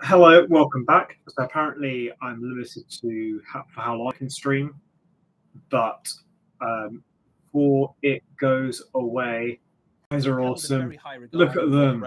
Hello, welcome back. So apparently I'm limited to for how long I can stream, but before it goes away, guys are awesome. Look at them.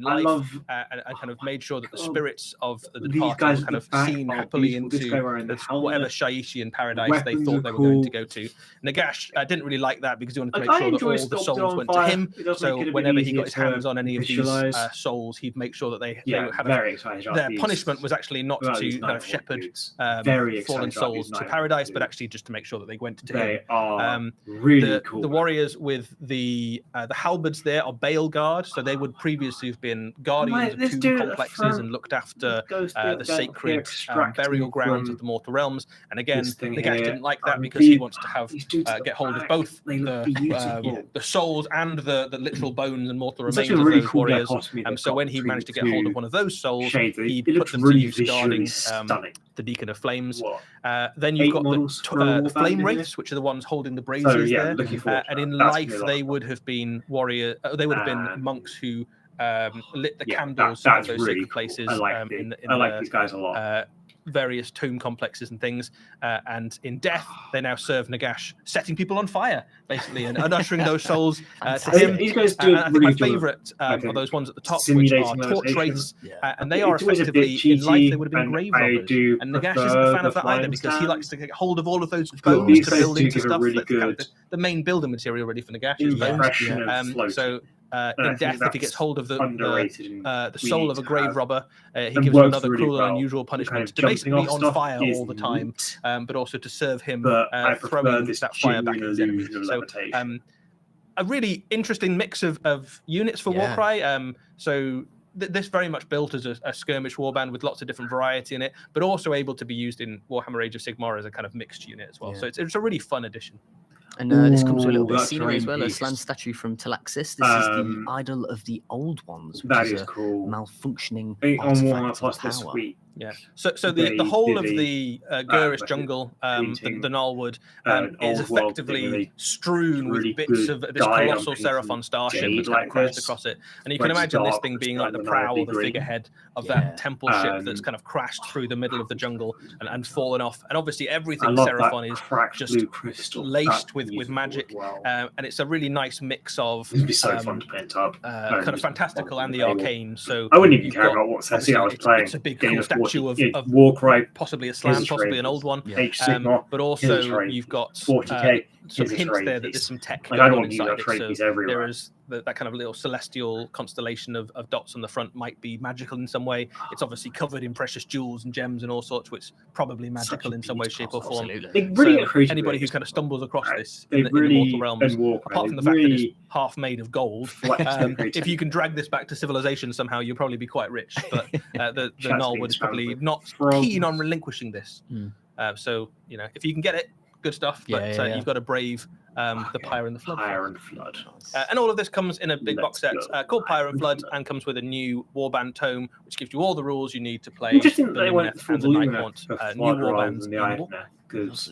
I love and kind of made sure that the God. spirits of the These departed guys were kind at of the back seen are happily beautiful. This guy into wearing the whatever helmet. Shaiishi paradise they Weapons thought are they were going to cool. go to. Nagash didn't really like that because he wanted to Like, make I sure that enjoy all the sculpting souls on went to fire. him. It does make So it a bit whenever he easier got his hands on any of these visualize. souls, he'd make sure that they had very excited about their these. punishment was actually not Well, to these kind of Nighthawk shepherd dudes. Very fallen excited about souls these to Nighthawk paradise, but dudes. actually just to make sure that they went to They him. are really cool. The warriors with the halberds there are Bale Guard, so they would previously have been guardians of tomb complexes and looked after the sacred burial grounds of the mortal realms. And again, Nagash didn't like that because he wants to have get hold of both the souls and the literal bones and mortal remains of those warriors. So when he managed to get hold of one of those souls, he put them to use guarding the Beacon of Flames. Then you've got the Flame Wraiths, which are the ones holding the braziers there. And in life, they would have been they would have been monks who lit the candles of those sacred places. I like these guys a lot. Various tomb complexes and things, and in death they now serve Nagash, setting people on fire basically and ushering those souls to him. These guys do I think my favourite are those ones at the top, which are Torch Wraiths, and they are effectively in life they would have been grave robbers. And Nagash isn't a fan of that either because he likes to get hold of all of those bones to build into stuff. That's kind of the main building material really for Nagash is bones. So in death, if he gets hold of the soul of a grave robber, he gives him another cruel and unusual punishment to basically be on fire all the time, but also to serve him throwing that fire back at his enemies. So a really interesting mix of units for Warcry. So this very much built as a skirmish warband with lots of different variety in it, but also able to be used in Warhammer Age of Sigmar as a kind of mixed unit as well. So it's a really fun addition. And this comes with a little bit of scenery as well, a slant statue from Talaxis. This is the idol of the old ones, which is a malfunctioning artifact of power. Yeah. So the whole of the Gurish jungle, the Nullwood, is effectively strewn with bits of this colossal Seraphon starship that's kind of crashed across it. And you can imagine this thing being like the prow or the figurehead of that temple ship that's kind of crashed through the middle of the jungle and fallen off. And obviously everything Seraphon is just laced with magic. And it's a really nice mix of it'd be so fun to paint up. Kind of fantastical and the arcane. So I wouldn't even care about what Cersei I was playing. It's a big cool statue of Warcry, possibly a slam, possibly an old one. But also you've got 40k. Some hints there that there's some tech going on inside it. So everywhere. there is that kind of little celestial constellation of dots on the front might be magical in some way. It's obviously covered in precious jewels and gems and all sorts, which is probably magical in some way, shape, or form. Anybody who kind of stumbles across this in the mortal realms, apart from the fact that it's half made of gold, if you can drag this back to civilization somehow, you'll probably be quite rich. But the Nullwood is probably not keen on relinquishing this. So if you can get it, good stuff, but you've got to brave the Pyre and the Flood. And all of this comes in a big box set called Pyre and Flood, and comes with a new Warband tome, which gives you all the rules you need to play the Lumineth and the Nighthaunt new Warbands because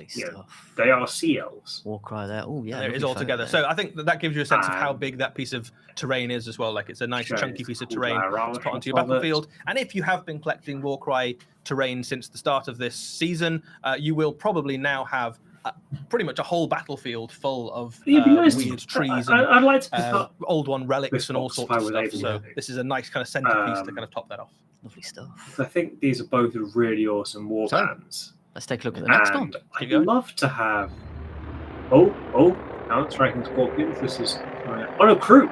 they are sea elves. Warcry there. Oh yeah, there is all together. So I think that gives you a sense of how big that piece of terrain is as well. Like it's a nice chunky piece of terrain to put onto your battlefield. And if you have been collecting Warcry terrain since the start of this season, you will probably now have pretty much a whole battlefield full of weird trees and old one relics and all sorts of stuff. So this is a nice kind of centerpiece to kind of top that off. Lovely stuff. I think these are both really awesome warbands. Let's take a look at the next one. I'd love to have. Oh, now striking scorpions. This is. Oh no, Groot!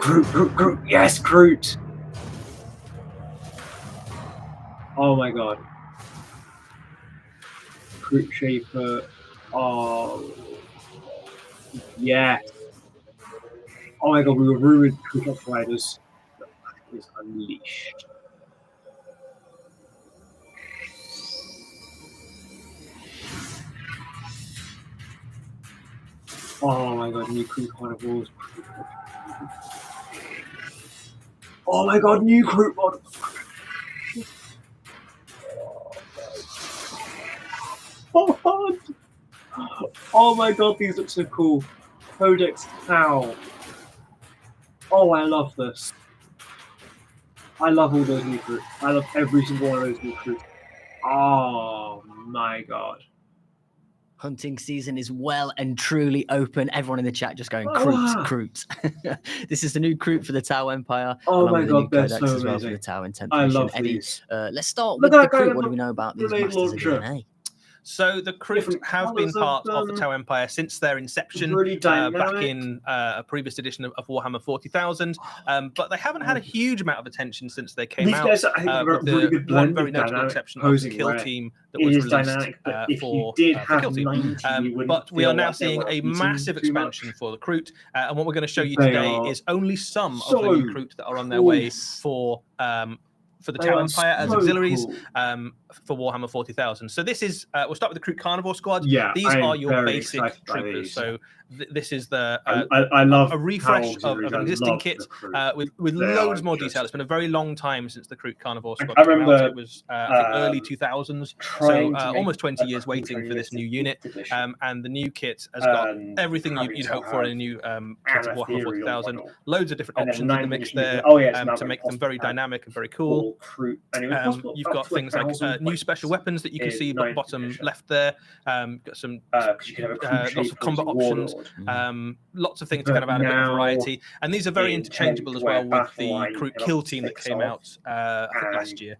Groot! Yes, Groot! Oh my god. Groot Shaper. Oh. Yes. Oh my god, we were ruined Groot Riders. That is unleashed. Oh my god, new crew carnivores. Oh my god, new crew mod. Oh my god, these look so cool. Codex Tau. Oh, I love this. I love all those new recruits. I love every single one of those new recruits. Oh my god. Hunting season is well and truly open. Everyone in the chat just going, Croots. This is the new Croot for the Tau Empire. Oh my god, they're Codex so as well amazing. for the Tau and 10th I edition. love Eddie, these. let's start with the Croot. What do we know about these Masters of DNA? So the Kroot have been part of the Tau Empire since their inception, back in a previous edition of Warhammer 40,000, but they haven't had a huge amount of attention since they came out. Guys, I think, with the one very notable exception of the Kill Team that was released for Kill Team. But we are now seeing a massive expansion for the Kroot, and what we're going to show you today is only some of the new Kroot that are on their way for the Tau Empire as auxiliaries for Warhammer 40,000. So this is, we'll start with the Kroot Carnivore Squad. Yeah, these are your basic troopers. So this is the I love a refresh of an existing kit with loads more detail. It's been a very long time since the Kroot Carnivore Squad came out. It was I think early 2000s, so almost 20 years waiting for this new unit. And the new kit has got everything you'd hope for in a new kit of Warhammer 40,000. Loads of different options in the mix there to make them very dynamic and very cool. You've got things like new special weapons that you can see bottom left there. Got some lots of combat options. Lots of things to kind of add a bit of variety, and these are very interchangeable as well with the Kroot Kill Team that came out I think last year.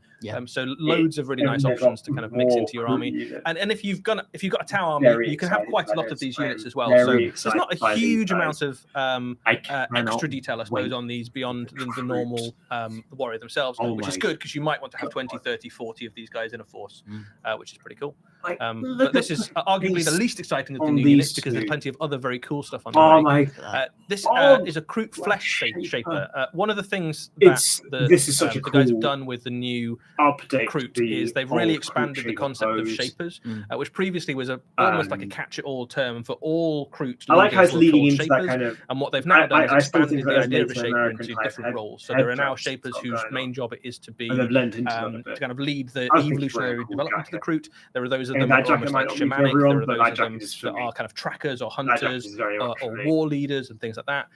So loads of really nice options to kind of mix into your army, and if you've got a Tau army, you can have quite a lot of these units as well. So there's not a huge amount of extra detail, I suppose, on these beyond the normal warrior themselves, which is good because you might want to have 20, 30, 40 of these guys in a force, which is pretty cool. But this is arguably the least exciting of the new units because there's plenty of other very cool stuff on the way. This is a Kroot Flesh Shaper. One of the things that the guys have done with the new Kroot is they've really expanded the concept of Shapers, which previously was almost like a catch-it-all term for all Kroot. I like how it's leading into that kind of... And what they've now done is expanded the idea of a Shaper into different roles. So there are now Shapers whose main job it is to be to kind of lead the evolutionary development of the Kroot. There are those of them that are almost like shamanic. There are those of them that are kind of trackers or hunters or war leaders and things like that.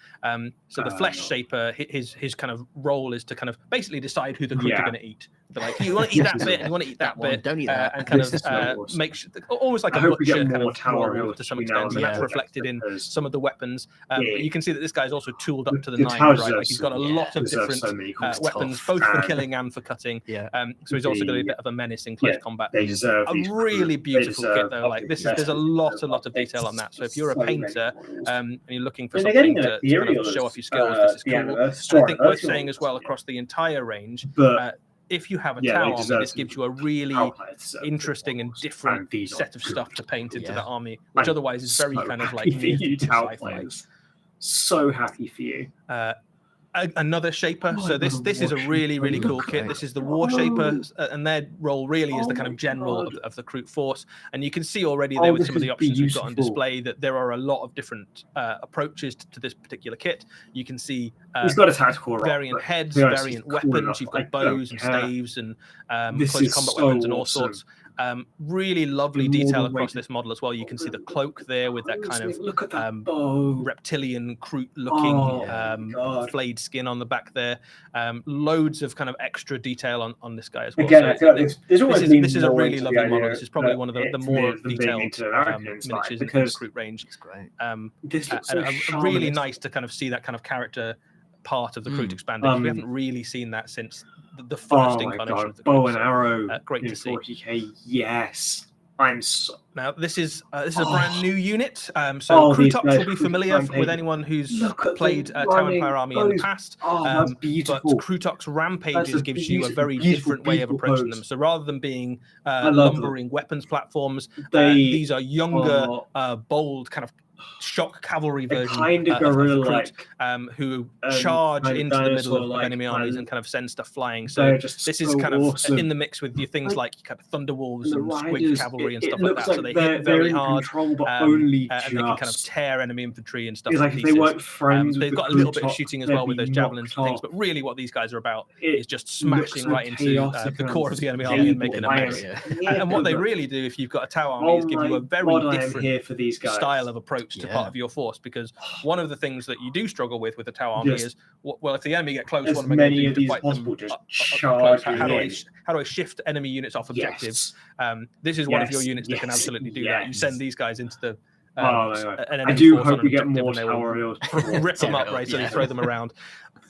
So the Flesh Shaper, his kind of role is to kind of basically decide who the Kroot are going to eat. But like, you want to eat that bit, and you want to eat that bit, don't eat that, and kind of make sure, almost like a butcher kind of role to some extent, and that's reflected in some of the weapons. But you can see that this guy's also tooled up to the nines, right? Like he's got a lot of different weapons, both for killing and for cutting. So he's also got a bit of a menace in close combat. A really beautiful kit though. Like there's a lot of detail on that. So if you're a painter and you're looking for something to kind of show off your skills, this is cool. And I think worth saying as well across the entire range. If you have a Tau army, this gives you a really interesting and different set of stuff to paint into that army, which otherwise is very kind of like sci-fi. So happy for you. Another Shaper. So this is a really cool kit. This is the War Shaper, and their role really is the kind of general of the Kroot force. And you can see already there with some of the options we've got on display that there are a lot of different approaches to this particular kit. You can see he's got a tactical variant heads, variant weapons. You've got bows and staves and close combat weapons and all sorts. Really lovely detail across this model as well. You can see the cloak there with that kind of reptilian Kroot looking flayed skin on the back there. Loads of kind of extra detail on this guy as well. Again, so this is a really lovely model. This is probably one of the more detailed miniatures in the Kroot range. It's great. This looks so really nice to kind of see that kind character part of the Kroot expanded. We haven't really seen that since the first incarnation of the Kroot. Bow and arrow. Great to see. 40k, yes. I'm so... Now this is a brand new unit. So Krootox will be familiar with anyone who's played Tau Empire Army in the past. That's beautiful. But Krootox Rampages gives you a very different way of approaching them. So rather than being lumbering weapons platforms, these are younger, bold kind of shock cavalry version kind of guerrilla Kroot, who charge into the middle of enemy armies and kind of send stuff flying. So this is kind of in the mix with your things like kind of Thunderwolves and Squig cavalry and stuff like that. So they hit very hard and they can kind of tear enemy infantry and stuff to pieces. They've got a little bit of shooting as well with those javelins and things, but really what these guys are about is just smashing right into the core of the enemy army and making a mess. And what they really do, if you've got a Tau army, is give you a very different style of approach to part of your force, because one of the things that you do struggle with the Tau army is, well, if the enemy get close, what am I going to do to fight them close? How do I shift enemy units off objectives? This is one of your units that can absolutely do that. You send these guys into the an enemy I do force hope on we an get more objective, and Tower they'll rip them up, right? So they throw them around.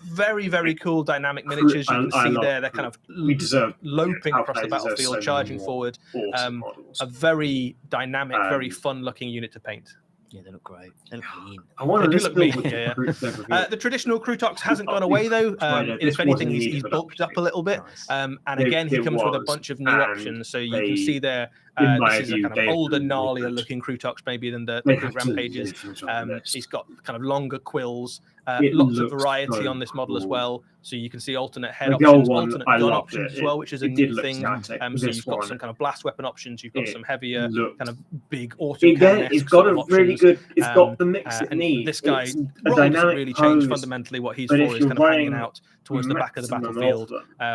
Very, very cool dynamic miniatures. You can see there, they're kind of loping across the battlefield, charging forward. A very dynamic, very fun-looking unit to paint. Yeah, they look great. They look mean. I want to look mean. The traditional Krutox hasn't gone away though. If anything, he's bulked up a little bit. And again, he comes with a bunch of new options. So you can see there, this is a kind of older, gnarlier looking Krutox maybe than the Krut Rampages. He's got kind of longer quills. Lots of variety on this model as well. So you can see alternate head options, alternate gun options as well, which is a new thing. So you've got some kind of blast weapon options. You've got some heavier, kind of big auto. Again, it's got a really good. It's got the mix it needs. This guy doesn't really change fundamentally. What he's for is kind of hanging out towards the back of the battlefield,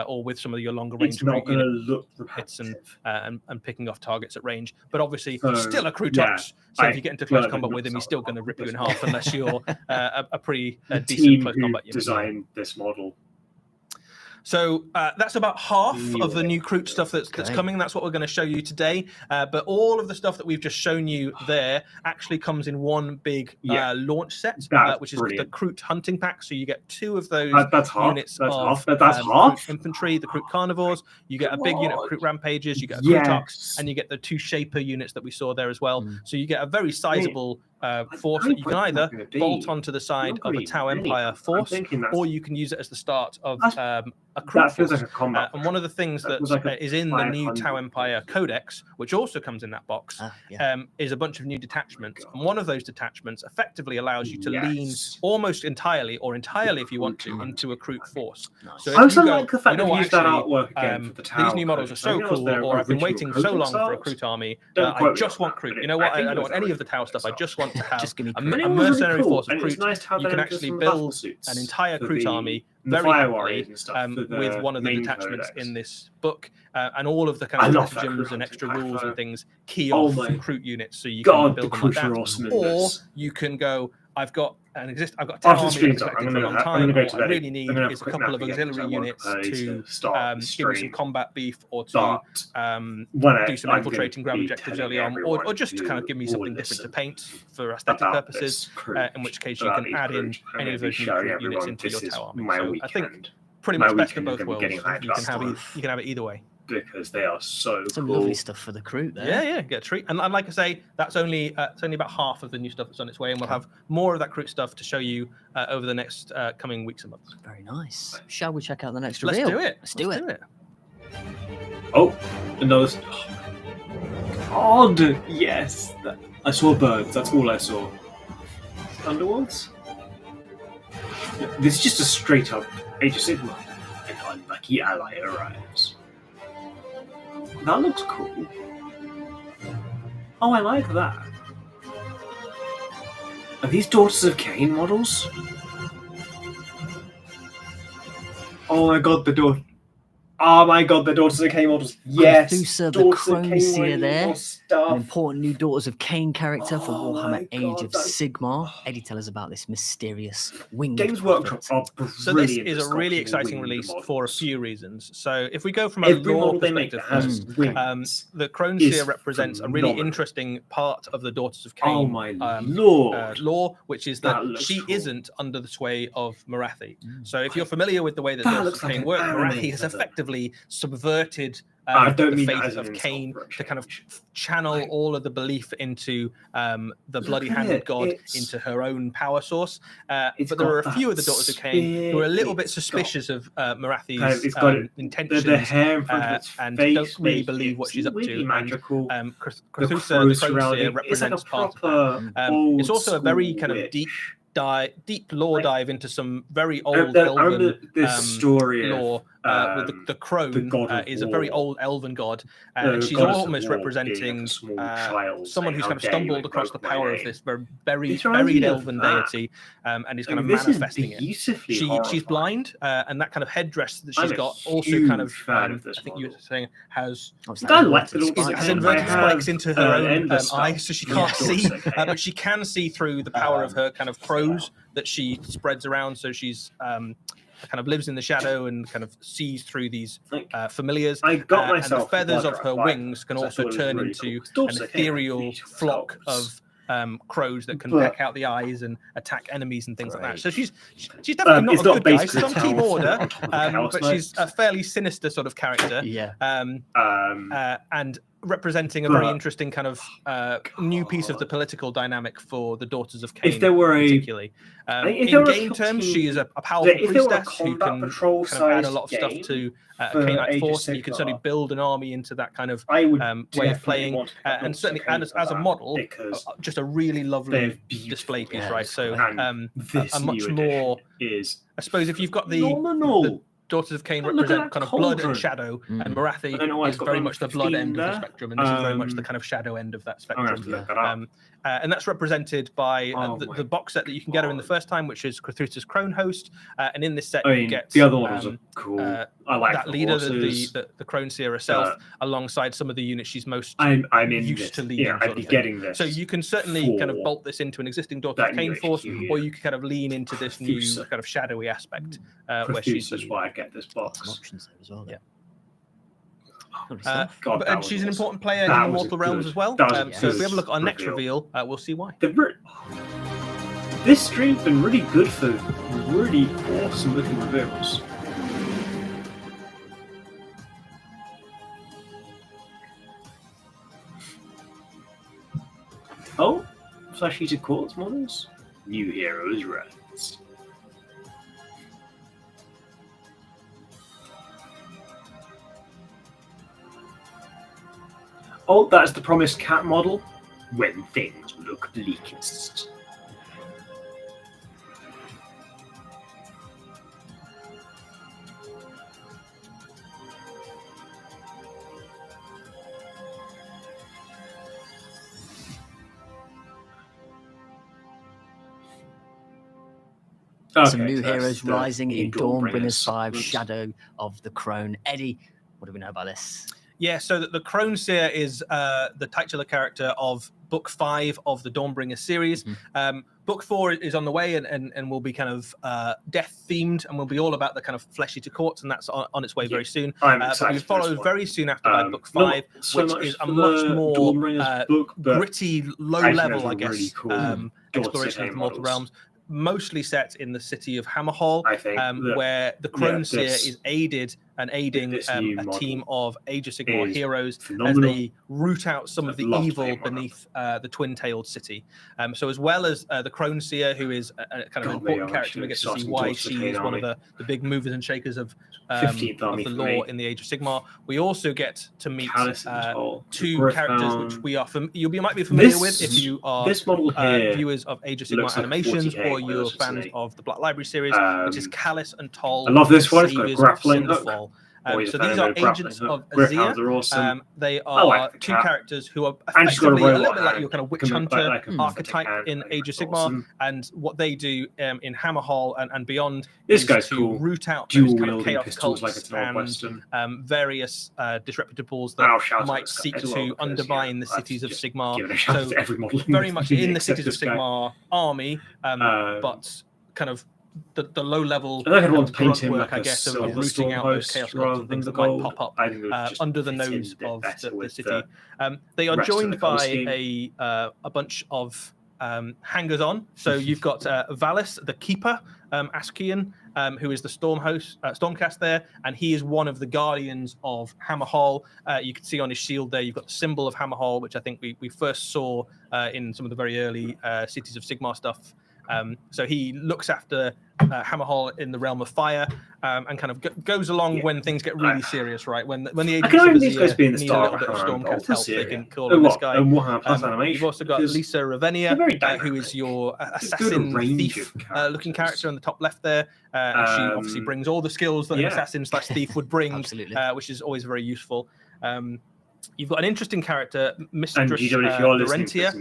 or with some of your longer range hits and picking off targets at range. But obviously, still a Krutox. So if you get into close combat with him, he's still going to rip you in half unless you're a pretty decent close combat unit. Designed this model. So that's about half of the new Krut stuff that's coming. That's what we're going to show you today. But all of the stuff that we've just shown you there actually comes in one big launch set, which is the Krut hunting pack. So you get 2 of those units of Krut infantry, the Krut carnivores. You get a big unit of Krut rampages. You get a Krutox, and you get the 2 shaper units that we saw there as well. So you get a very sizable force that you can either bolt onto the side of a Tau Empire force, or you can use it as the start of a Krut force. And one of the things that is in the new Tau Empire Codex, which also comes in that box, is a bunch of new detachments. And one of those detachments effectively allows you to lean almost entirely, or entirely if you want to, into a Krut force. So I also like the fact that you use that artwork again for the Tau. These new models are so cool, or I've been waiting so long for a Krut army. I just want Krut. You know what? I don't want any of the Tau stuff. I just want to have a mercenary force of Krut. You can actually build an entire Krut army very happily with one of the detachments in this book, and all of the kind of stratagems and extra rules and things key off Krut units, so you can build them like that. Or you can go, I've got a Tau army that's for a long time. What I really need is a couple of auxiliary units to give me some combat beef, or to do some infiltrating ground objectives early on, or just to kind of give me something different to paint for aesthetic purposes, in which case you can add in any of those new units into your Tau army. So I think pretty much best of both worlds. You can have it either way. Because they are so Some lovely stuff for the Krut there. Yeah, get a treat. And like I say, that's only it's only about half of the new stuff that's on its way, and we'll have more of that Krut stuff to show you over the next coming weeks and months. Very nice. Shall we check out the next reveal? Let's do it. Oh, another. God, yes. I saw birds. That's all I saw. Underworlds? This is just a straight up Age of Sigmar. An unlucky ally arrives. That looks cool. Oh, I like that. Are these Daughters of Cain models? Oh my god, the daughter. Oh my god, the Daughters of Cain models. Yes. Methusa, the Crone Seer there. An important new Daughters of Cain character for Warhammer Age of Sigmar. Eddie, tell us about this mysterious winged Games Workshop are brilliant. So this is a really exciting release for a few reasons. So if we go from a lore perspective first, the Crone Seer represents a really interesting part of the Daughters of Cain. Oh my lord. Lore, which is that she isn't under the sway of Morathi. So if you're familiar with the way that Daughters of Cain work, Morathi has effectively subverted the faith of Cain to kind of channel all of the belief into the bloody-handed god into her own power source. But there are a few of the Daughters of Cain who are a little bit suspicious of Morathi's intentions and don't really believe what she's up to. Methusa, the Crone Seer, represents part of that. It's also a very kind of deep lore dive into some very old Elven lore with the crone is a very old elven god, and she's almost representing someone who's kind of stumbled across the power of this very buried elven deity, and is kind of manifesting it. She's blind, and that kind of headdress that she's got also kind of, I think you were saying, has inverted spikes into her own eyes, so she can't see, but she can see through the power of her kind of crows that she spreads around. So she's kind of lives in the shadow and kind of sees through these familiars. And the feathers of her wings can also turn into an ethereal flock of crows that can peck out the eyes and attack enemies and things like that. So she's definitely not a good guy. She's on Team Order, but she's a fairly sinister sort of character. And representing a very interesting kind of new piece of the political dynamic for the Daughters of Cain, particularly. In game terms, she is a powerful priestess who can kind of add a lot of stuff to a Cainite force, and you can certainly build an army into that kind of way of playing. And certainly as a model, just a really lovely display piece, right? So a much more, I suppose, if you've got the Daughters of Cain represent kind of blood and shadow, and Morathi is very much the blood end of the spectrum, and this is very much the kind of shadow end of that spectrum. And that's represented by the box set that you can get her in the first time, which is Cthulhu's Crone Host, and in this set you get the other ones are cool. I like that leader, the Crone Seer herself, alongside some of the units she's most used to leading. I'd be getting this. So you can certainly kind of bolt this into an existing Daughters of Cain force, or you can kind of lean into this new kind of shadowy aspect where she's. That's why I get this box. Options there as well. And she's an important player in the Mortal Realms as well. So if we have a look at our next reveal, we'll see why. This stream's been really good for really awesome looking reveals. Oh, flash-heated quartz models? New heroes rise. Oh, that's the promised cat model. When things look bleakest. Some new heroes rising in Dawnbringers 5, Shadow of the Crone. Eddie, what do we know about this? Yeah, so the Crone Seer is the titular character of Book 5 of the Dawnbringer series. Book 4 is on the way and will be kind of death-themed and will be all about the kind of flesh-eater courts, and that's on its way very soon. But we follow very soon after by Book 5, which is a much more gritty, low-level, I guess, exploration of the Mortal Realms. Mostly set in the city of Hammerhall, where the Crone Seer is aiding a team of Age of Sigmar heroes as they root out some of the evil beneath the twin-tailed city. So as well as the Crone Seer, who is a kind of important character, we get to see why she is one of the big movers and shakers of the lore in the Age of Sigmar. We also get to meet two characters which we are you might be familiar with if you are viewers of Age of Sigmar animations or you're fans of the Black Library series, which is Callus and Toll. I love this one. It's got a grappling hook. So these are agents of Azir. Awesome. They are two characters who are effectively a little bit like your kind of witch hunter archetype in Age of Sigmar, and what they do in Hammerhall and beyond is to root out those kind of chaos cults and various disreputables that might seek to undermine the cities of Sigmar. So very much in the cities of Sigmar army, but kind of the low level work, I guess, of rooting out those chaos cults and things that might pop up under the nose of the city. They are joined by a bunch of hangers-on. So you've got Valis, the Keeper, Askian, who is the Stormcast there, and he is one of the guardians of Hammerhall. You can see on his shield there, you've got the symbol of Hammerhall, which I think we first saw in some of the very early Cities of Sigmar stuff. So he looks after Hammerhall in the realm of fire, and kind of goes along when things get really serious, right? When the agents of Azir need a little bit of Stormcast help, they can call on this guy. You've also got Lisa Ravenia, who is your assassin thief looking character on the top left there, and she obviously brings all the skills that an assassin/thief would bring, which is always very useful. You've got an interesting character, Mistress Larentia.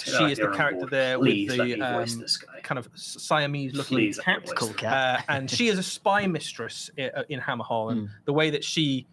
She is the character there with the kind of Siamese-looking cat, and she is a spy mistress in Hammerhall. And the way that she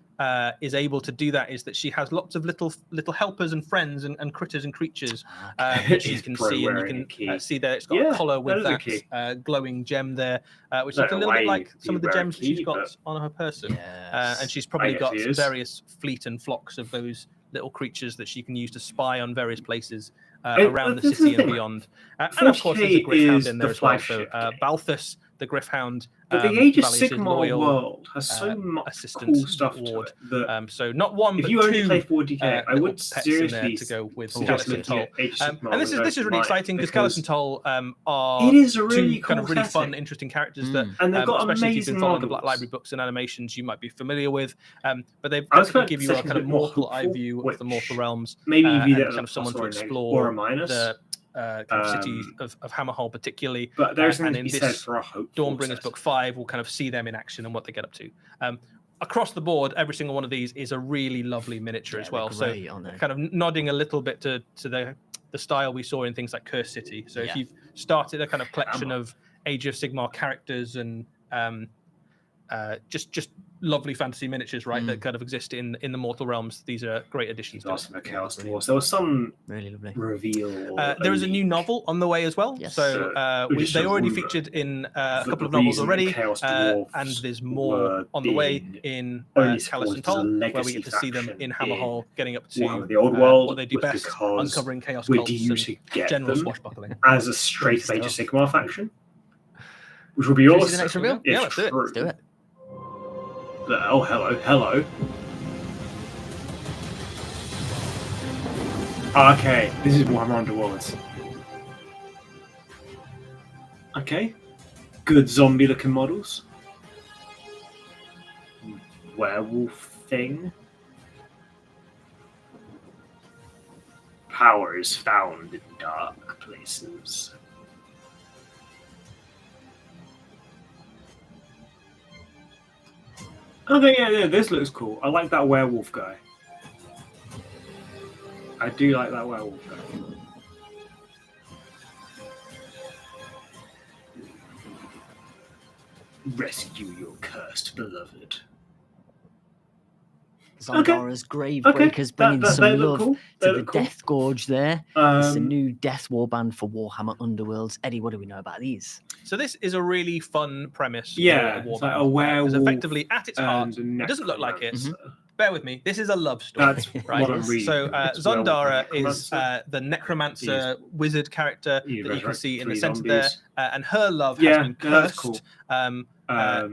is able to do that is that she has lots of little helpers and friends and critters and creatures that you can see, and you can see that it's got a collar with that glowing gem there, which looks a little bit like some of the gems that she's got on her person. And she's probably got various fleet and flocks of those little creatures that she can use to spy on various places around the city and beyond. And of course, there's a Gryph-hound in there as well. So Balthus, the Gryph-hound, but the Age of Sigmar world has so much cool stuff to it that so not one, if but you only two play 40k, I would seriously to go with Callus and Toll. And this is really exciting because Callus and Toll are really two kind of really fun, interesting characters that, and they've got especially if you've been following the Black Library books and animations, you might be familiar with. But they give you a kind of mortal eye view of the mortal realms, maybe kind of someone to explore the kind of city of Hammerhall particularly, but there's and in this Dawnbringers book 5 we'll kind of see them in action and what they get up to. Across the board, every single one of these is a really lovely miniature as well, so kind of nodding a little bit to the style we saw in things like Curse City. So if you've started a kind of collection of Age of Sigmar characters and just lovely fantasy miniatures, right, that kind of exist in the mortal realms, these are great additions. Awesome. Chaos Wars. There was some really lovely reveal. There is a new novel on the way as well. Yes. So they already featured in a couple of novels already, and there's more on the way in Callus and Toll, where we get to see them in Hammerhall getting up to the old world, what they do best, uncovering chaos cults and general swashbuckling as a straight Age of Sigmar faction, which would be awesome. The next reveal? Yeah, let's do it. Let's do it. Oh, hello. Okay, this is Warhammer Underworlds. Okay, good zombie-looking models. Werewolf thing. Power is found in dark places. Okay, yeah, this looks cool. I like that werewolf guy. I do like that werewolf guy. Rescue your cursed beloved. Zandara's Gravebreakers bringing some love to the Death Gorge there. It's a new Death Warband for Warhammer Underworlds. Eddie, what do we know about these? So this is a really fun premise. Yeah, it's like a werewolf. Because effectively, at its heart, it doesn't look like it. Bear with me. This is a love story. That's right? What I'm reading. So Zandara is the necromancer wizard character that you can see in the center there, and her love has been cursed. Cool.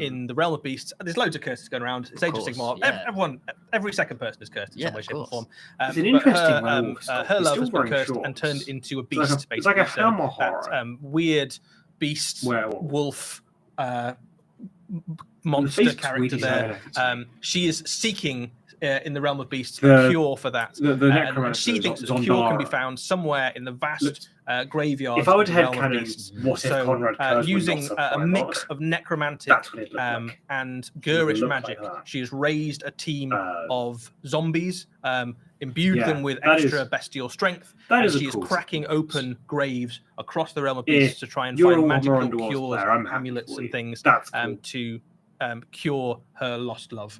In the realm of beasts, there's loads of curses going around. It's Age of Sigmar. Every second person is cursed in some way, shape, or form. It's an interesting werewolf. Her love has been cursed and turned into a beast, basically. It's like a hammer horror. That weird beast, wolf, monster character there. She is seeking in the realm of beasts a cure for that. And she thinks that the cure can be found somewhere in the vast graveyard. If I would have canon, what if Conrad using a mix of necromantic and Gurish magic, she has raised a team of zombies, imbued them with extra bestial strength, and she is cracking open graves across the realm of beasts to try and find magical cures, amulets and things to cure her lost love.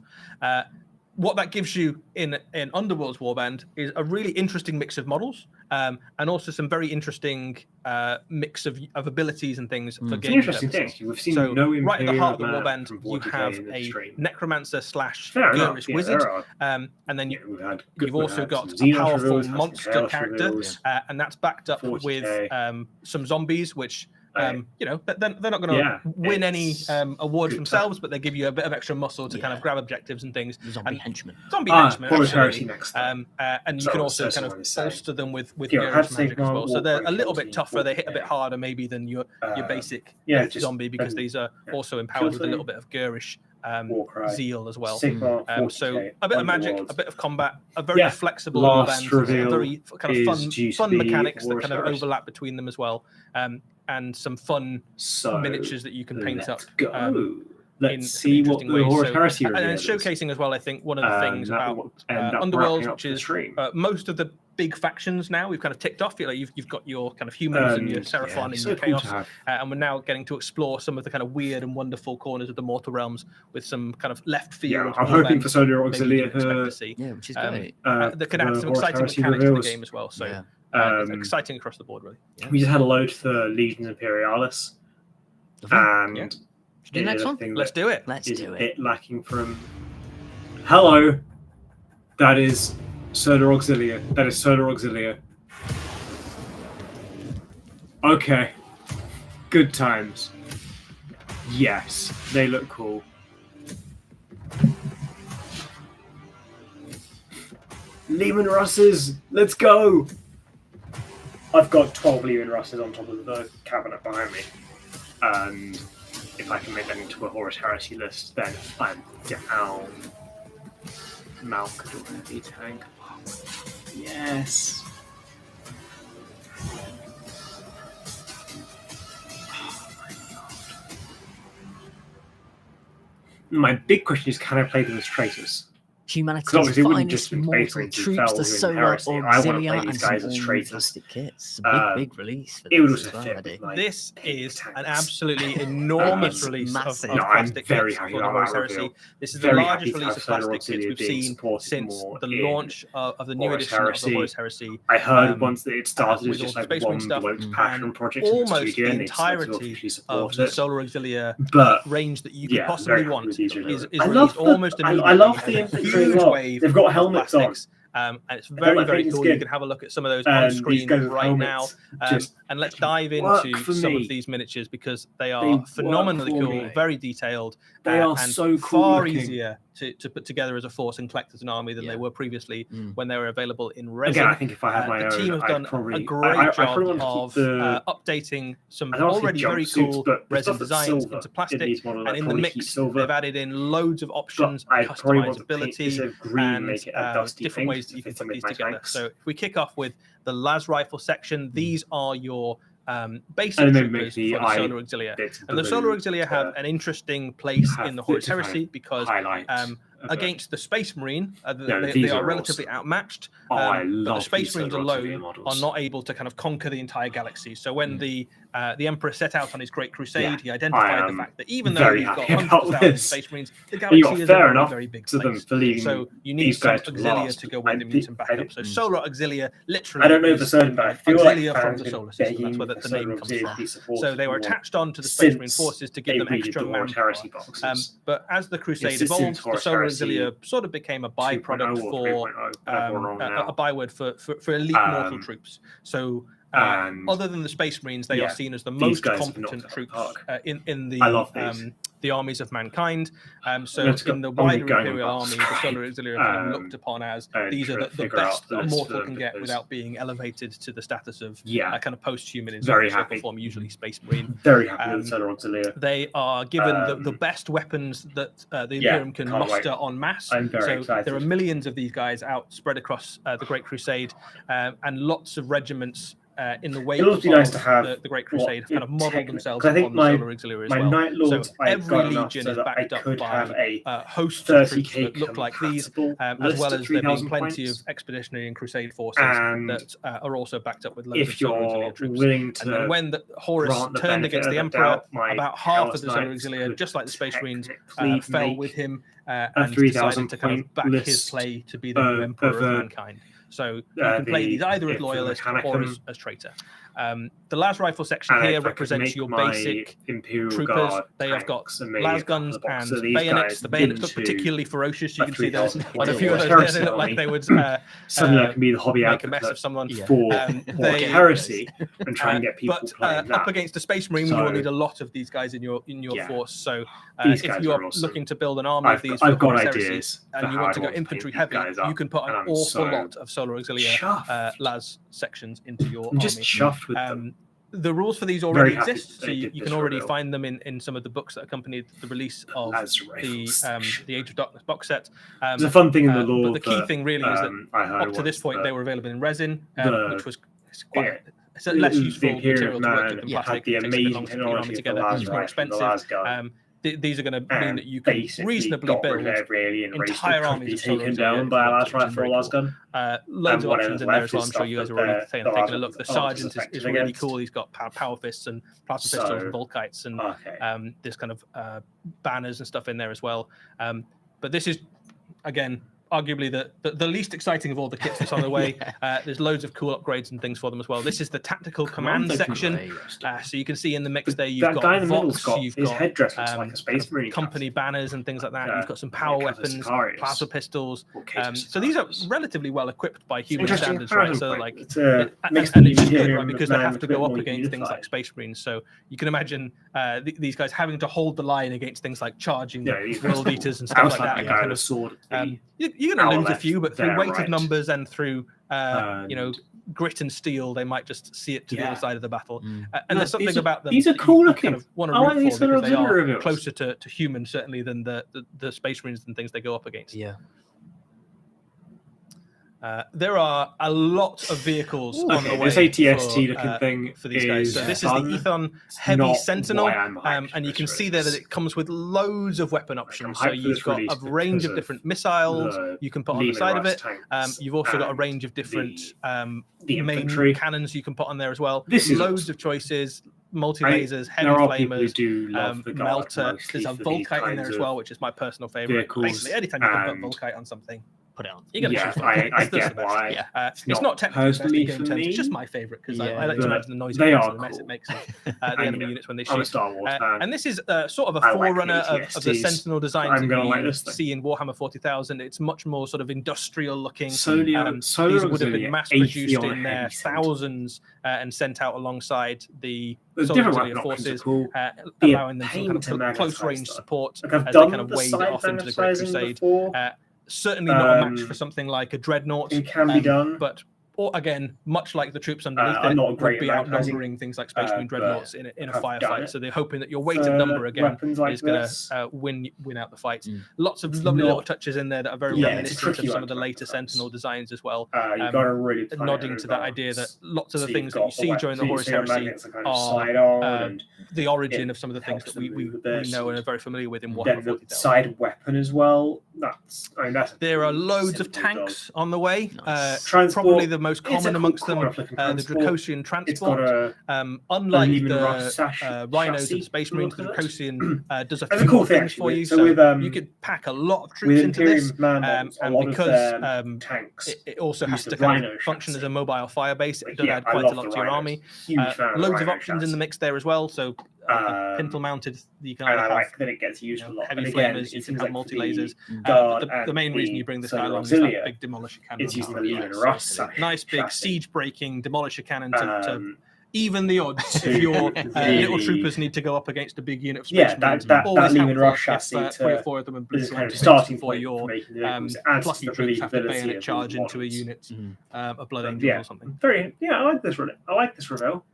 What that gives you in Underworld's Warband is a really interesting mix of models, and also some very interesting mix of abilities and things for game interesting things. We've seen right at the heart of the Warband, you have a necromancer / Gurish wizard, and then you've also got a powerful monster character, and that's backed up with some zombies, which they're not going to win any awards themselves, but they give you a bit of extra muscle to kind of grab objectives and things. Zombie henchmen. Horus Heresy next time. And you can also kind of bolster them with Garish magic as well. So they're a little bit tougher. They hit a bit harder maybe than your basic zombie, because these are also empowered with a little bit of Garish zeal as well. So a bit of magic, a bit of combat, a very flexible band, very kind of fun mechanics that kind of overlap between them as well, and some fun miniatures that you can paint up. Let's see what the Horus Heresy and it's showcasing as well. I think one of the things about Underworld, which is most of the big factions now we've kind of ticked off. You've got your kind of humans and your Seraphon and your Chaos, and we're now getting to explore some of the kind of weird and wonderful corners of the Mortal Realms with some kind of left field. I'm hoping for Solar Auxilia, which is great. That can add some exciting mechanics to the game as well. So it's exciting across the board, really. We just had a load for Legions Imperialis, and the next one. Let's do it. Let's do it. It lacking from hello. That is Solar Auxilia. Okay. Good times. Yes, they look cool. Leman Russes, let's go! I've got 12 Leman Russes on top of the cabinet behind me. And if I can make that into a Horus Heresy list, then I'm down. Malkador heavy tank. Yes. Oh my god. My big question is, can I play them as traitors? Humanity's finest mortal troops, the Solar Auxilia, and some fantastic kits. Big release for this as well. This is an absolutely enormous release of plastic kits for the Horus Heresy. This is the largest release of plastic kits we've seen since the launch of the new edition of the Horus Heresy. I heard once that it started as just like one bloke's passion project, almost the entirety of the Solar Auxilia range that you could possibly want is released almost immediately. I love the wave. They've got helmets on. And it's very, very cool. You can have a look at some of those on screen right now. And let's dive into some of these miniatures, because they are phenomenally cool, very detailed, and so cool far easier to put together as a force and collect as an army than they were previously when they were available in resin. Again, I think if I had my own, the team have done a great job of updating some already very cool resin designs into plastic, and in the mix they've added in loads of options, customizability, and different ways that you can put these together. So if we kick off with the las rifle section, these are your basic troopers for the Solar Auxilia. And the Solar Auxilia have an interesting place in the Horus Heresy, because against the Space Marine, they are relatively outmatched, but the Space Marines alone are not able to kind of conquer the entire galaxy. So when the Emperor set out on his Great Crusade, he identified the fact that even though you've got hundreds of thousands of Space Marines, the galaxy is a very, very big place. So you need some Auxilia to go with them, you need some backup. So Solar Auxilia, literally, I don't know for certain, but I feel Auxilia like from the solar system. That's where the name comes from. So they were attached on to the Space Marine forces to give them extra manpower. But as the Crusade evolved, the Solar Auxilia sort of became a byproduct for a byword for elite mortal troops. So other than the Space Marines, they are seen as the most competent troops in the armies of mankind. So in the wider Imperial army, the Solar Auxilia are kind of looked upon as these are the best that a mortal can get without being elevated to the status of kind of post-human in some shape or form, usually Space Marine. Very happy with Solar Auxilia. They are given the best weapons that the Imperium can muster en masse. I'm very excited. There are millions of these guys out spread across the Great Crusade, and lots of regiments in the wake of nice to have the Great Crusade have kind of modelled themselves upon the Solar Auxilia as well. Night Lords, so every legion is backed up by hosts of troops that look like these, as well as there being plenty of expeditionary and crusade forces that are also backed up with loads of Solar Auxilia troops. And then when the Horus turned against the Emperor, about half of the Solar Auxilia, just like the Space Marines, fell with him and decided to kind of back his play to be the new Emperor of mankind. So you can play these either as loyalist or as traitor. The las rifle section here represents your basic Imperial troopers. Guard they have got and las guns and so bayonets. The bayonets look particularly ferocious. You can see there's quite a few of those there. They look like they would suddenly I can be the hobby make a mess of someone for heresy and try and get people playing that. Up against a Space Marine, you will need a lot of these guys in your force. So if you're looking to build an army of these, I've got ideas, and you want to go infantry heavy, you can put an awful lot of Solar Auxilia las sections into your army. Just chuffed with them. The rules for these already exist, so you can already find them in some of the books that accompanied the release of the Age of Darkness box set. It's a fun thing in the lore. But the key thing really is that up to this point they were available in resin, which was quite it's a less useful material to work with than plastic. It takes a bit longer to put your army together. It's more expensive. These are going to mean that you can reasonably build entire armies of Solar down by a las rifle or las gun. Loads of options in there as well. I'm sure you guys are already taking a look. The Sergeant is really cool. He's got power fists and plasma pistols and Volkites and this kind of banners and stuff in there as well. But this is, again, arguably the least exciting of all the kits that's on the way. There's loads of cool upgrades and things for them as well. This is the tactical command section. So you can see in the mix there, you've got Vox, you've got headdress looks like a Space Marine company banners and things like that. You've got some power weapons, plasma pistols. So these are relatively well equipped by human standards, right? So like, and it's just good, right? Because they have to go up against things like Space Marines. So you can imagine these guys having to hold the line against things like charging world eaters and stuff like that. You're going to lose a few, but through weight of numbers and through grit and steel, they might just see it to the other side of the battle. And there's something about them. These are cool looking. Kind of want to root for because they are closer to human, certainly, than the Space Marines and things they go up against. Yeah. There are a lot of vehicles on the way. This ATST looking thing for these guys. So this is the Ethon Heavy Sentinel, and you can see there that it comes with loads of weapon options. So you've got a range of different missiles you can put on the side of it. You've also got a range of different main cannons you can put on there as well. Loads of choices. Multi-lasers, heavy flamers, melter. There's a Volkite in there as well, which is my personal favorite. Basically, anytime you can put Volkite on something, put it on. You're gonna choose I get why. It's not technically best in game terms. It's just my favorite because I like to imagine the noise and the mess it makes of the enemy units when they shoot. And this is sort of a forerunner of the Sentinel designs that you see in Warhammer 40,000. It's much more sort of industrial looking. These would have been mass produced in their thousands and sent out alongside the Solar Auxilia forces, allowing them some kind of close range support as they kind of wade off into the Great Crusade. Certainly not a match for something like a Dreadnought. It can be done. But again, much like the troops underneath it, would be outnumbering things like Space Marine Dreadnoughts in a firefight. So they're hoping that your weight of number again is going to win out the fight. Lots of lovely little touches in there that are very reminiscent of some of the later Sentinel designs as well. Nodding to that idea that lots of the things that you see during the Horus Heresy are the origin of some of the things that we know and are very familiar with in Warhammer 40,000. Side weapon as well. There are loads of tanks on the way. Probably the most common amongst them, the Dracosian transport. Unlike the Rhinos and Space Marines, the Dracosian does a few more things for you. So you could pack a lot of troops into this, and because it also has to kind of function as a mobile fire base, it does add quite a lot to your army. Loads of options in the mix there as well. So pintle mounted, you can I like that it gets used a lot. Heavy flamers, you can have multi lasers. The main reason you bring this guy along is that big demolisher cannon. It's used the nice big siege breaking demolisher cannon to even the odds if your little troopers need to go up against a big unit of Space Marines. That Lehman Rush chassis 3 or 4 of them and blue starting for your plucky troops have to bayonet charge into a unit, a Blood Angel or something. I like this reveal.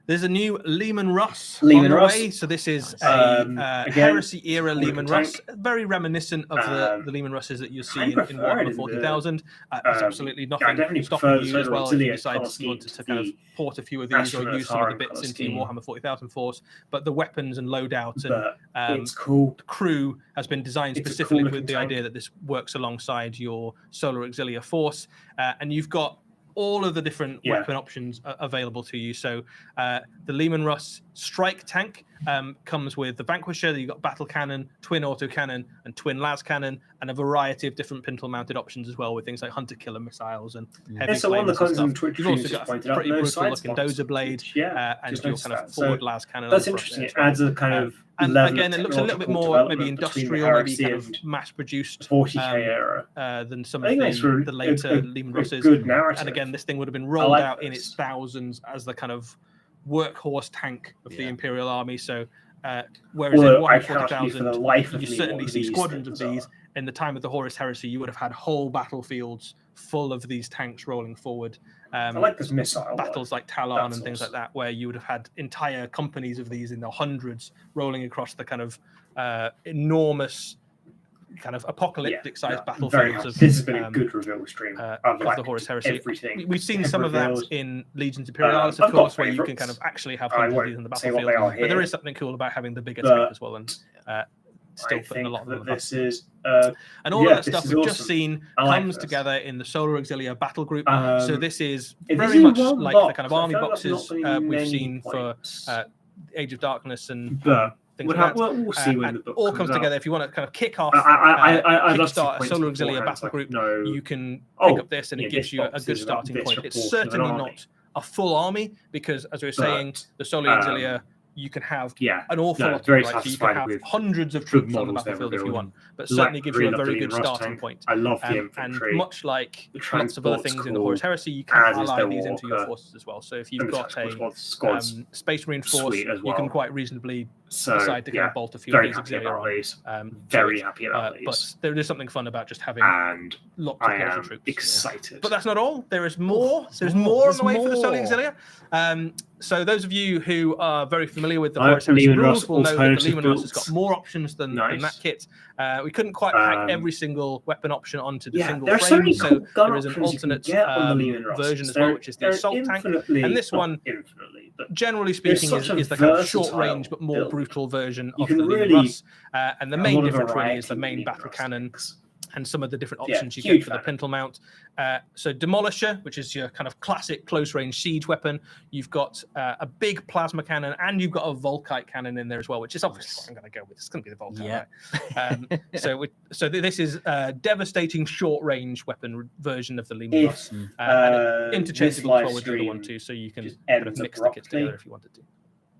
There's a new Lehman Russ on the way. So this is a Heresy era Lehman Russ, very reminiscent of the Lehman Russes that you see in Warhammer 40,000. There's absolutely nothing stopping you as well if you decide you want to kind of port a few of these or use some of the bits into your Warhammer 40,000 force. But the weapons and loadouts and the crew has been designed specifically with the idea that this works alongside your Solar Auxilia force. And you've got all of the different weapon options available to you. So the Lehman Russ strike tank comes with the Vanquisher. You've got battle cannon, twin autocannon, and twin las cannon, and a variety of different pintle-mounted options as well, with things like hunter-killer missiles and heavy so one of the flames and stuff. You've also got a pretty brutal-looking dozer blade, and your kind of forward las cannon. That's interesting. It adds a kind of and again, it looks a little bit more maybe industrial, maybe kind of mass-produced 40K era than some of the later Lehman Russes. And again, this thing would have been rolled out in its thousands as the kind of workhorse tank of the Imperial Army. So whereas in Warhammer 40,000, you certainly see squadrons of these. In the time of the Horus Heresy, you would have had whole battlefields full of these tanks rolling forward. I like this missile battles like Talon and things like that, where you would have had entire companies of these in the hundreds rolling across the kind of enormous, kind of apocalyptic-sized battlefields. This has been a good reveal stream of the Horus Heresy. We've seen some of that in Legions Imperialis, of course, where you can kind of actually have hundreds of these on the battlefield. But there is something cool about having the bigger tank as well, and still putting a lot of them on the battlefield. And all of that stuff we've just seen comes together in the Solar Auxilia battle group. So this is very much like the kind of army boxes we've seen for Age of Darkness and things like that. We'll see when the book all comes together. If you want to kind of kick off, kickstart a Solar Auxilia battle group, you can pick up this and it gives you a good starting point. It's certainly not a full army because, as we were saying, the Solar Auxilia, you can have an awful lot of them, right? So you can have hundreds of troops on the battlefield if you want, but certainly gives you a very good starting point. I love the infantry. And much like lots of other things in the Horus Heresy, you can ally these into your forces as well. So if you've got a Space Marine force, you can quite reasonably decide to kind of bolt a few of these auxiliary on. Very happy about these. But there is something fun about just having lots of Horus troops. Excited. But that's not all. There is more. There's more on the way for the Solar Auxilia. So those of you who are very familiar with the Horus Heresy rules will know that the Lehman Russ has got more options than that kit. We couldn't quite pack every single weapon option onto the single frame, so there is an alternate version as well, which is the Assault Tank. And this one, generally speaking, is the kind of short-range but more brutal version of the Lehman Russ. And the main difference really is the main battle cannon and some of the different options you get for the pintle mount. So Demolisher, which is your kind of classic close-range siege weapon. You've got a big plasma cannon, and you've got a Volkite cannon in there as well, which is obviously what I'm going to go with. It's going to be the Volkite. Right? So this is a devastating short-range weapon version of the Lehman Russ. And interchangeable as well with the other one too, so you can kind of mix the kits together if you wanted to.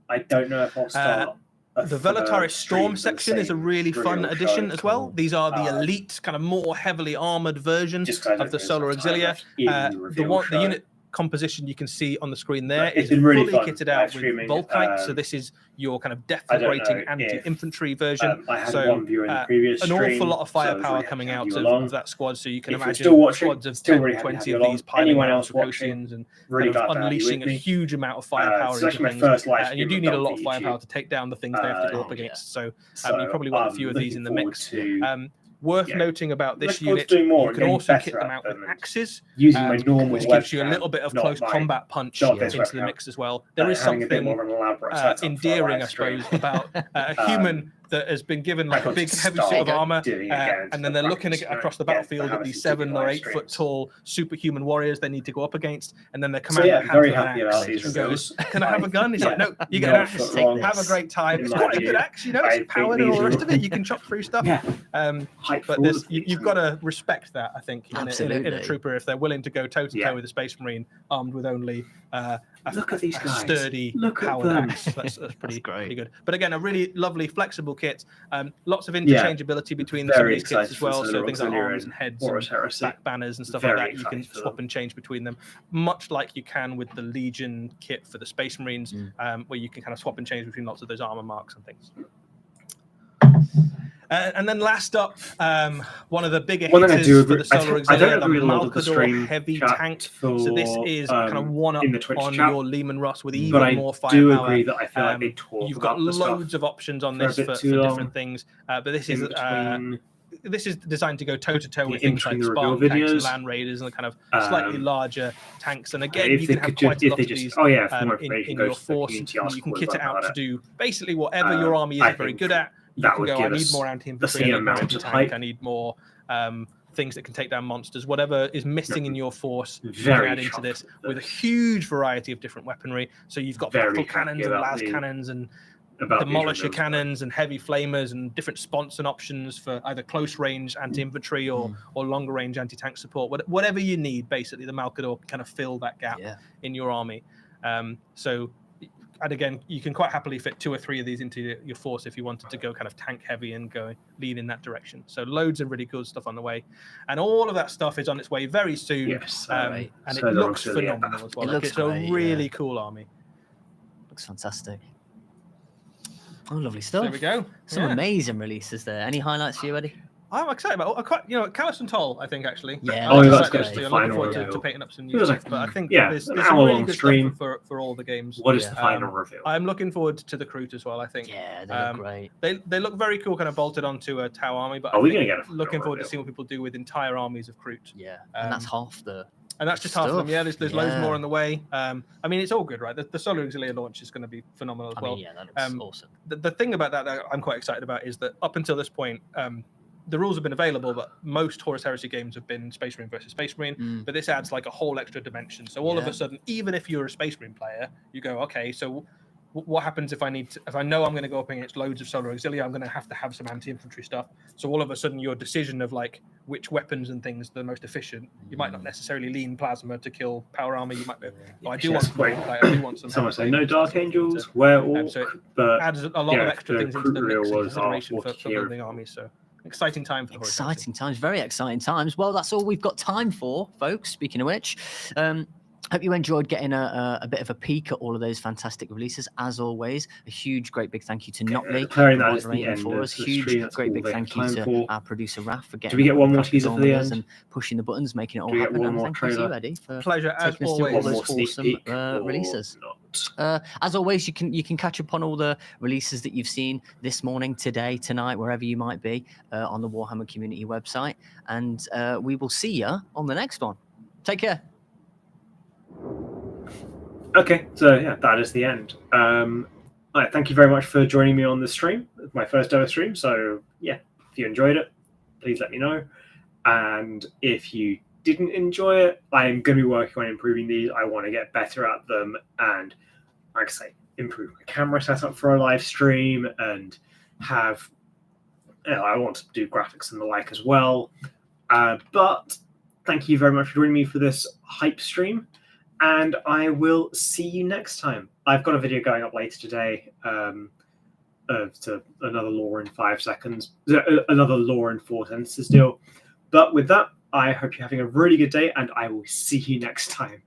I don't know if I'll start. The Velataris Storm section is a really fun addition as well. These are the elite, kind of more heavily armored version of the Solar Auxilia. The unit composition you can see on the screen there is really fully kitted out with Volkite. So this is your kind of death-rating anti-infantry version. So an awful lot of firepower coming out of that squad. So you can imagine squads of 10 or 20 of these piling around Precocians and kind of unleashing a huge amount of firepower into things. And you do need a lot of firepower to take down the things they have to go up against. So you probably want a few of these in the mix. Worth noting about this unit, you can also kit them out with axes, which gives you a little bit of close combat punch into the mix as well. There is something endearing, I suppose, about a human that has been given like a big heavy suit of armor, and then they're looking across the battlefield at these 7 or 8 foot tall superhuman warriors they need to go up against, and then their commander hands and goes, "Can I have a gun?" He's like, "No, you get an axe. Have a great time. It's quite a good axe, you know. It's powered and all the rest of it. You can chop through stuff." But you've got to respect that, I think, in a trooper if they're willing to go toe to toe with a Space Marine armed with only a sturdy powered axe. That's pretty good. But again, a really lovely flexible kit. Lots of interchangeability between some of these kits as well. So things like arms and heads and back banners and stuff like that. You can swap and change between them, much like you can with the Legion kit for the Space Marines, where you can kind of swap and change between lots of those armor marks and things. And then last up, one of the bigger hitters for the Solar Auxilia, the Malkador heavy tank. So this is kind of one up on your Lehman Russ with even more firepower. I do agree that I feel like they talk You've got loads of options on this for different things, but this is designed to go toe-to-toe with things like Spartan tanks and Land Raiders and the kind of slightly larger tanks. And again, you can have quite a lot of these in your force. You can kit it out to do basically whatever your army is very good at. You can go, I need more anti-infantry, I need more anti-tank, I need more things that can take down monsters. Whatever is missing in your force, you can add into this with a huge variety of different weaponry. So you've got battle cannons and las cannons and demolisher cannons and heavy flamers and different sponson options for either close range anti-infantry or longer range anti-tank support. Whatever you need, basically, the Malcador can kind of fill that gap in your army. And again, you can quite happily fit 2 or 3 of these into your force if you wanted to go kind of tank heavy and go lean in that direction. So loads of really cool stuff on the way, and all of that stuff is on its way very soon. Yes, and it looks phenomenal as well. It's a really cool army. Looks fantastic. Oh, lovely stuff. There we go. Some amazing releases there. Any highlights for you, Eddie? I'm excited about Callus and Toll, I think, actually. Yeah. That's good. I'm looking forward to painting up some new stuff. But I think there's some really good stream stuff for all the games. What is the final reveal? I'm looking forward to the Kroot as well, I think. Yeah, they look great. They look very cool, kind of bolted onto a Tau army. But looking forward to seeing what people do with entire armies of Kroot. Yeah, and that's half the... And that's just half of them. Yeah, there's loads more on the way. I mean, it's all good, right? The Solar Auxilia launch is going to be phenomenal as well. Yeah, that looks awesome. The thing about that I'm quite excited about is that up until this point, the rules have been available, but most Horus Heresy games have been Space Marine versus Space Marine. But this adds like a whole extra dimension. So all of a sudden, even if you're a Space Marine player, you go, okay, so what happens if I know I'm going to go up against loads of Solar Auxilia, I'm going to have some anti-infantry stuff. So all of a sudden, your decision of like which weapons and things are the most efficient, you might not necessarily lean plasma to kill power armor. You might be, I do want some. Someone say no Dark Angels, Werewolf, so but adds a lot of extra things into the mix and consideration for building armies. So exciting time for exciting times, very exciting times. Well, that's all we've got time for, folks. Speaking of which, hope you enjoyed getting a bit of a peek at all of those fantastic releases. As always, a huge, great big thank you to Notley for us. Huge, great big thank you to our producer Raf for getting. Do we get one more teaser for the end? And pushing the buttons, making it all happen. And thank you to you, Eddie, for pleasure as taking us through all those awesome releases. As always, you can catch up on all the releases that you've seen this morning, today, tonight, wherever you might be, on the Warhammer community website. And we will see you on the next one. Take care. Okay, so yeah, that is the end. Thank you very much for joining me on this stream, my first ever stream. So yeah, if you enjoyed it, please let me know. And if you didn't enjoy it, I'm going to be working on improving these. I want to get better at them and, like I say, improve my camera setup for a live stream and have, I want to do graphics and the like as well. But thank you very much for joining me for this hype stream. And I will see you next time. I've got a video going up later today to another lore in 5 seconds, another lore in 4 sentences deal. But with that, I hope you're having a really good day, and I will see you next time.